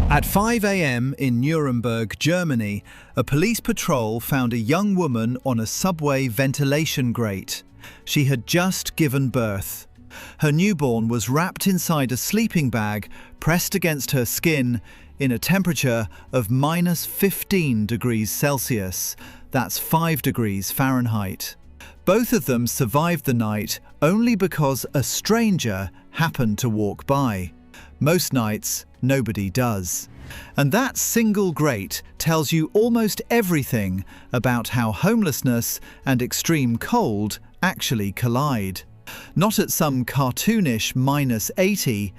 At 5 a.m. in Nuremberg, Germany, a police patrol found a young woman on a subway ventilation grate. She had just given birth. Her newborn was wrapped inside a sleeping bag, pressed against her skin, in a temperature of -15 degrees Celsius. That's 5 degrees Fahrenheit. Both of them survived the night only because a stranger happened to walk by. Most nights, nobody does. And that single grate tells you almost everything about how homelessness and extreme cold actually collide. Not at some cartoonish -80,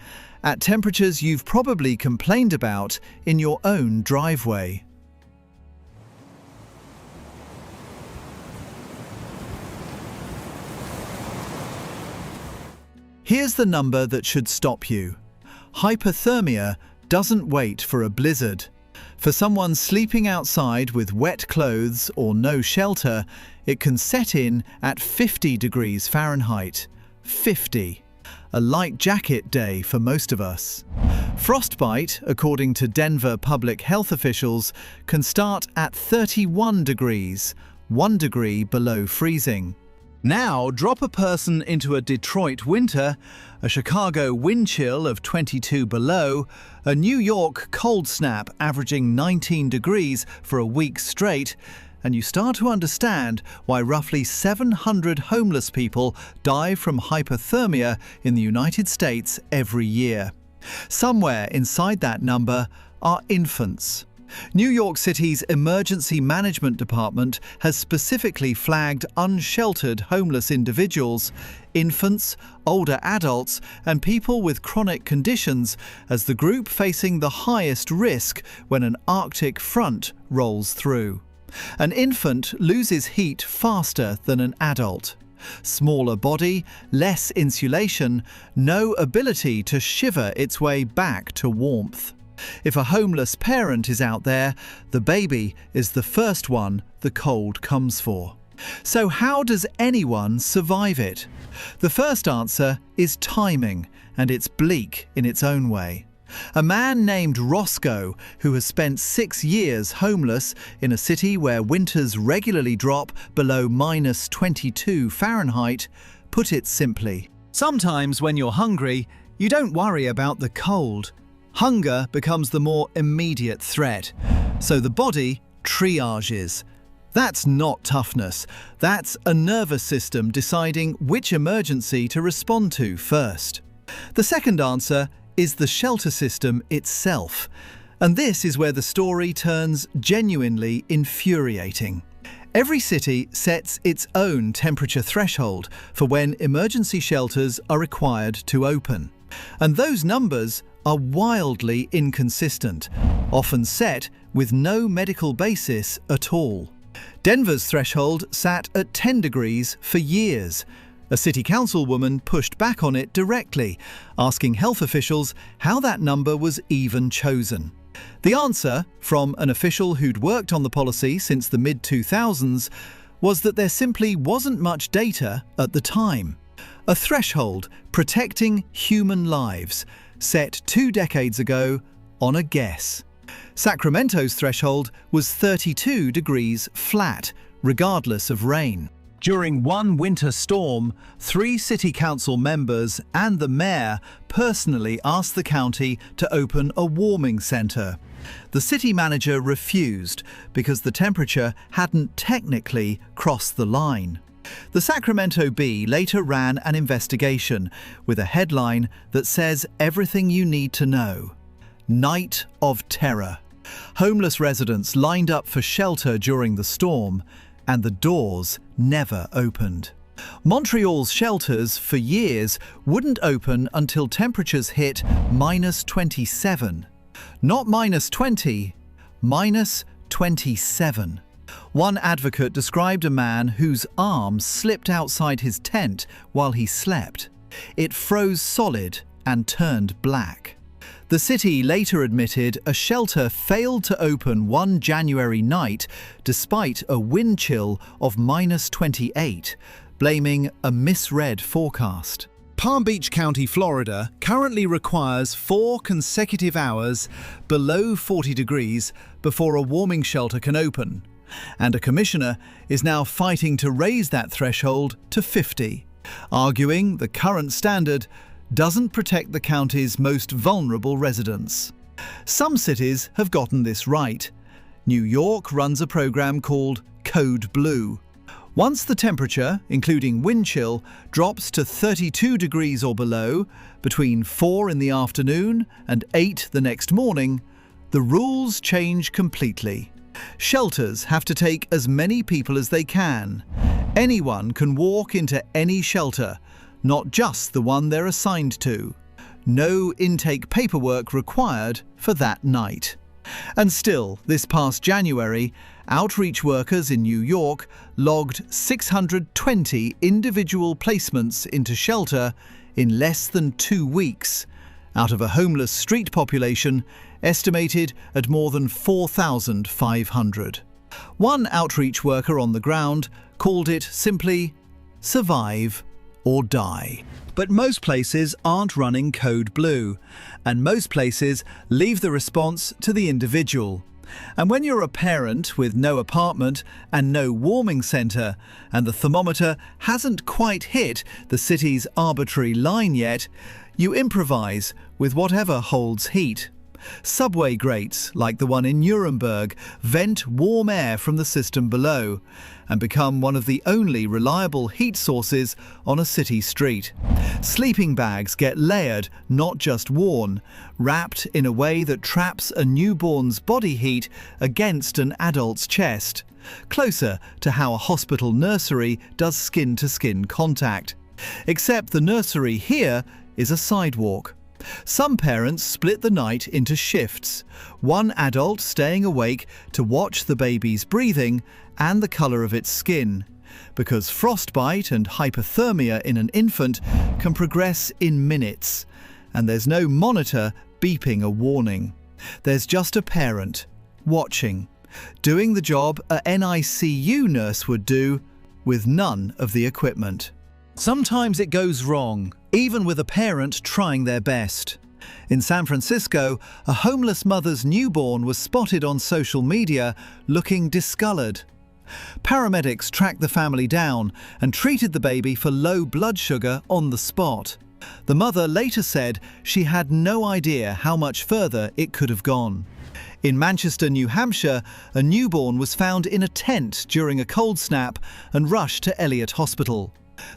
at temperatures you've probably complained about in your own driveway. Here's the number that should stop you. Hypothermia doesn't wait for a blizzard. For someone sleeping outside with wet clothes or no shelter, it can set in at 50 degrees Fahrenheit. 50. A light jacket day for most of us. Frostbite, according to Denver public health officials, can start at 31 degrees, 1 degree below freezing. Now, drop a person into a Detroit winter, a Chicago wind chill of 22 below, a New York cold snap averaging 19 degrees for a week straight, and you start to understand why roughly 700 homeless people die from hypothermia in the United States every year. Somewhere inside that number are infants. New York City's Emergency Management Department has specifically flagged unsheltered homeless individuals, infants, older adults, and people with chronic conditions as the group facing the highest risk when an Arctic front rolls through. An infant loses heat faster than an adult. Smaller body, less insulation, no ability to shiver its way back to warmth. If a homeless parent is out there, the baby is the first one the cold comes for. So how does anyone survive it? The first answer is timing, and it's bleak in its own way. A man named Roscoe, who has spent 6 years homeless in a city where winters regularly drop below -22 Fahrenheit, put it simply. Sometimes when you're hungry, you don't worry about the cold. Hunger becomes the more immediate threat, so the body triages. That's not toughness, that's a nervous system deciding which emergency to respond to first. The second answer is the shelter system itself, and this is where the story turns genuinely infuriating. Every city sets its own temperature threshold for when emergency shelters are required to open, and those numbers are wildly inconsistent, often set with no medical basis at all. Denver's threshold sat at 10 degrees for years. A city councilwoman pushed back on it directly, asking health officials how that number was even chosen. The answer, from an official who'd worked on the policy since the mid-2000s, was that there simply wasn't much data at the time. A threshold protecting human lives, set 2 decades ago on a guess. Sacramento's threshold was 32 degrees flat, regardless of rain. During one winter storm, 3 city council members and the mayor personally asked the county to open a warming centre. The city manager refused because the temperature hadn't technically crossed the line. The Sacramento Bee later ran an investigation with a headline that says everything you need to know. Night of Terror. Homeless residents lined up for shelter during the storm, and the doors never opened. Montreal's shelters for years wouldn't open until temperatures hit -27. Not -20, -27. One advocate described a man whose arm slipped outside his tent while he slept. It froze solid and turned black. The city later admitted a shelter failed to open one January night despite a wind chill of -28, blaming a misread forecast. Palm Beach County, Florida, currently requires 4 consecutive hours below 40 degrees before a warming shelter can open, and a commissioner is now fighting to raise that threshold to 50, arguing the current standard doesn't protect the county's most vulnerable residents. Some cities have gotten this right. New York runs a program called Code Blue. Once the temperature, including wind chill, drops to 32 degrees or below, between 4 in the afternoon and 8 the next morning, the rules change completely. Shelters have to take as many people as they can. Anyone can walk into any shelter, not just the one they're assigned to. No intake paperwork required for that night. And still, this past January, outreach workers in New York logged 620 individual placements into shelter in less than 2 weeks, out of a homeless street population estimated at more than 4,500. One outreach worker on the ground called it simply survive or die. But most places aren't running Code Blue, and most places leave the response to the individual. And when you're a parent with no apartment and no warming centre, and the thermometer hasn't quite hit the city's arbitrary line yet, you improvise with whatever holds heat. Subway grates, like the one in Nuremberg, vent warm air from the system below and become one of the only reliable heat sources on a city street. Sleeping bags get layered, not just worn, wrapped in a way that traps a newborn's body heat against an adult's chest, closer to how a hospital nursery does skin-to-skin contact. Except the nursery here is a sidewalk. Some parents split the night into shifts, one adult staying awake to watch the baby's breathing and the colour of its skin, because frostbite and hypothermia in an infant can progress in minutes, and there's no monitor beeping a warning. There's just a parent, watching, doing the job a NICU nurse would do, with none of the equipment. Sometimes it goes wrong, even with a parent trying their best. In San Francisco, a homeless mother's newborn was spotted on social media looking discoloured. Paramedics tracked the family down and treated the baby for low blood sugar on the spot. The mother later said she had no idea how much further it could have gone. In Manchester, New Hampshire, a newborn was found in a tent during a cold snap and rushed to Elliott Hospital.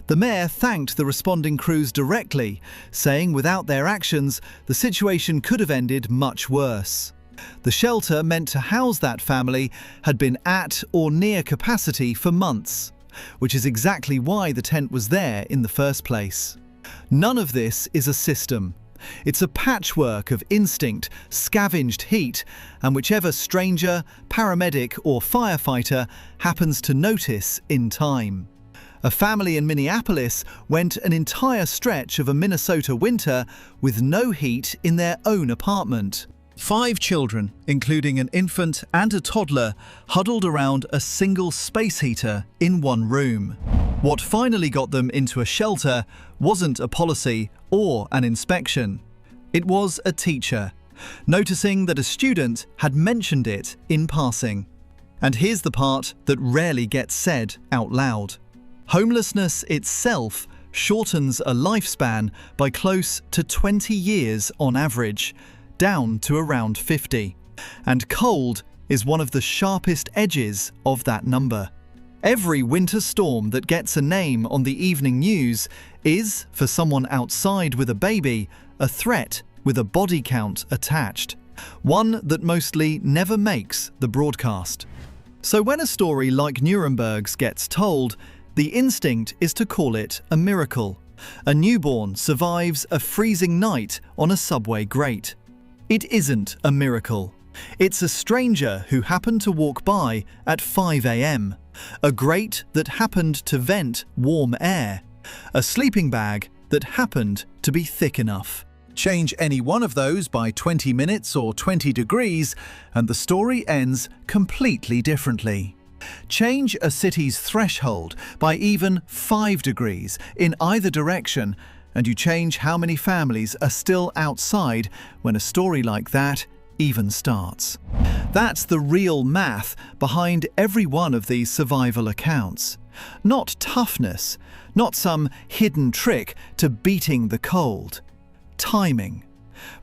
The mayor thanked the responding crews directly, saying without their actions, the situation could have ended much worse. The shelter meant to house that family had been at or near capacity for months, which is exactly why the tent was there in the first place. None of this is a system. It's a patchwork of instinct, scavenged heat, and whichever stranger, paramedic or firefighter happens to notice in time. A family in Minneapolis went an entire stretch of a Minnesota winter with no heat in their own apartment. 5 children, including an infant and a toddler, huddled around a single space heater in one room. What finally got them into a shelter wasn't a policy or an inspection. It was a teacher, noticing that a student had mentioned it in passing. And here's the part that rarely gets said out loud. Homelessness itself shortens a lifespan by close to 20 years on average, down to around 50. And cold is one of the sharpest edges of that number. Every winter storm that gets a name on the evening news is, for someone outside with a baby, a threat with a body count attached, one that mostly never makes the broadcast. So when a story like Nuremberg's gets told, the instinct is to call it a miracle. A newborn survives a freezing night on a subway grate. It isn't a miracle. It's a stranger who happened to walk by at 5 a.m., a grate that happened to vent warm air, a sleeping bag that happened to be thick enough. Change any one of those by 20 minutes or 20 degrees, and the story ends completely differently. Change a city's threshold by even 5 degrees in either direction, And you change how many families are still outside when a story like that even starts. That's the real math behind every one of these survival accounts. Not toughness, not some hidden trick to beating the cold. Timing.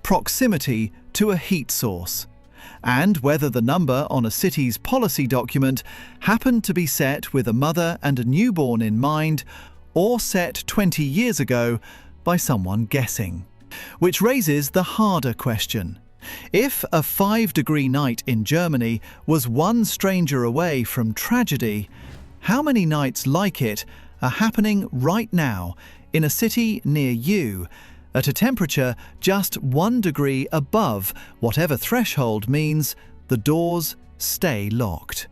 Proximity to a heat source. And whether the number on a city's policy document happened to be set with a mother and a newborn in mind, or set 20 years ago by someone guessing. Which raises the harder question. If a 5-degree night in Germany was one stranger away from tragedy, how many nights like it are happening right now in a city near you, at a temperature just 1 degree above whatever threshold means the doors stay locked?